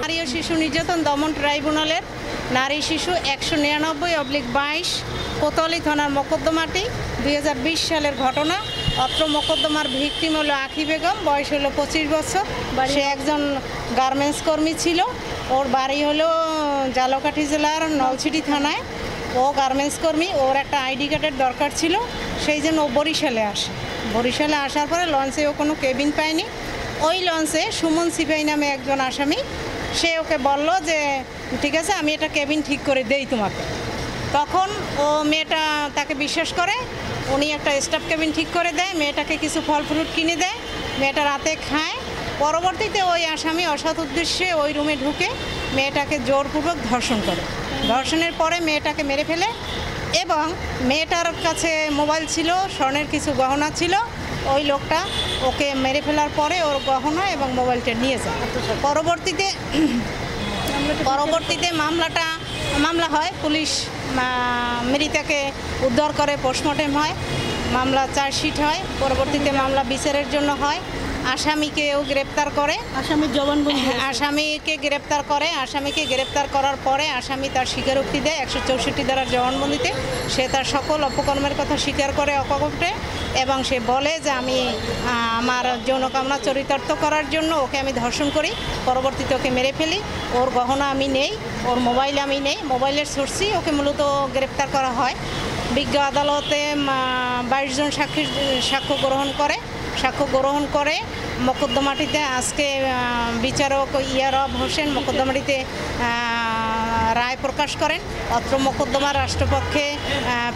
নারী ও শিশু নির্যাতন দমন ট্রাইব্যুনালের নারী শিশু 199/22 কোতোয়ালি থানার মোকদ্দমাটি 2020 সালের ঘটনা। অত্র মোকদ্দমার ভিকটিম হলো আখি বেগম, বয়স হলো 25 বছর। সে একজন গার্মেন্টস কর্মী ছিল। ওর বাড়ি হলো জালকাঠি জেলার নলছিটি থানায়। ও গার্মেন্টস কর্মী, ওর একটা আইডি কার্ডের দরকার ছিল, সেই জন্য ও বরিশালে আসে। বরিশালে আসার পরে লঞ্চে ও কোনো কেবিন পায়নি। ওই লঞ্চে সুমন সিপাই নামে একজন আসামি, সে ওকে বলল যে ঠিক আছে আমি এটা কেবিন ঠিক করে দেই তোমাকে। তখন ও মেয়েটা তাকে বিশ্বাস করে, উনি একটা স্টাফ কেবিন ঠিক করে দেয়, মেয়েটাকে কিছু ফল ফ্রুট কিনে দেয়, মেয়েটা রাতে খায়। পরবর্তীতে ওই আসামি অসৎ উদ্দেশ্যে ওই রুমে ঢুকে মেয়েটাকে জোরপূর্বক ধর্ষণ করে। ধর্ষণের পরে মেয়েটাকে মেরে ফেলে এবং মেয়েটার কাছে মোবাইল ছিল, স্বর্ণের কিছু গহনা ছিল। ওই লোকটা ওকে মেরে ফেলার পরে ওর গহনা এবং মোবাইলটা নিয়ে যায়। পরবর্তীতে মামলা হয়, পুলিশ মৃতাকে উদ্ধার করে, পোস্টমর্টেম হয়, মামলা চার্জশিট হয়। পরবর্তীতে মামলা বিচারের জন্য হয়। আসামিকেও গ্রেপ্তার করে, আসামিকে গ্রেপ্তার করার পরে আসামি তার স্বীকারোক্তি দেয় 164 ধারার জবানবন্দিতে। সে তার সকল অপকর্মের কথা স্বীকার করে অকপটে, এবং সে বলে যে আমি আমার যৌনকামনা চরিতার্থ করার জন্য ওকে আমি ধর্ষণ করি, পরবর্তীতে ওকে মেরে ফেলি, ওর গহনা আমি নেই, ওর মোবাইল আমি নেই, মোবাইলের সোর্সেই ওকে মূলত গ্রেপ্তার করা হয়। বিজ্ঞ আদালতে 22 জন সাক্ষ্য গ্রহণ করে মোকদ্দমাটিতে আজকে বিচারক ইয়ারব হোসেন মোকদ্দমাটিতে রায় প্রকাশ করেন। অত্র মোকদ্দমার রাষ্ট্রপক্ষে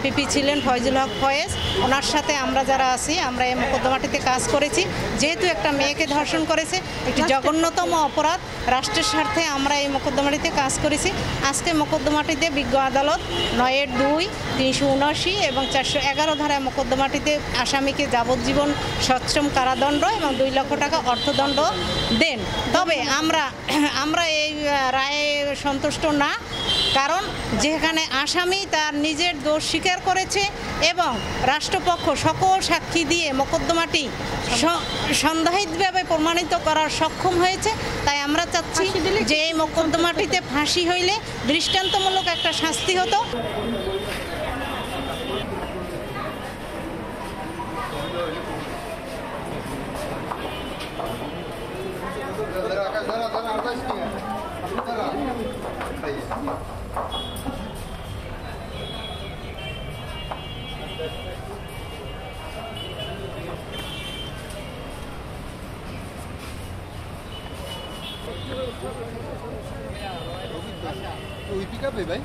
পিপি ছিলেন ফয়জুল হক ফয়েজ। ওনার সাথে আমরা যারা আছি, আমরা এই মোকদ্দমাটিতে কাজ করেছি। যেহেতু একটা মেয়েকে ধর্ষণ করেছে, একটি জঘন্যতম অপরাধ, রাষ্ট্রের স্বার্থে আমরা এই মোকদ্দমাটিতে কাজ করেছি। আজকে মোকদ্দমাটিতে বিজ্ঞ আদালত 9-2, 379 এবং 411 ধারায় মোকদ্দমাটিতে আসামিকে যাবজ্জীবন সশ্রম কারাদণ্ড এবং 2 লক্ষ টাকা অর্থদণ্ড দেন। তবে আমরা এই রায়ে সন্তুষ্ট না, কারণ যেখানে আসামি তার নিজের দোষ স্বীকার করেছে এবং রাষ্ট্রপক্ষ সকল সাক্ষী দিয়ে মোকদ্দমাটি সন্দেহিতভাবে প্রমাণিত করার সক্ষম হয়েছে, তাই আমরা চাচ্ছি যে এই মোকদ্দমাটিতে ফাঁসি হইলে দৃষ্টান্তমূলক একটা শাস্তি হতো। ওই পিক আপে ভাই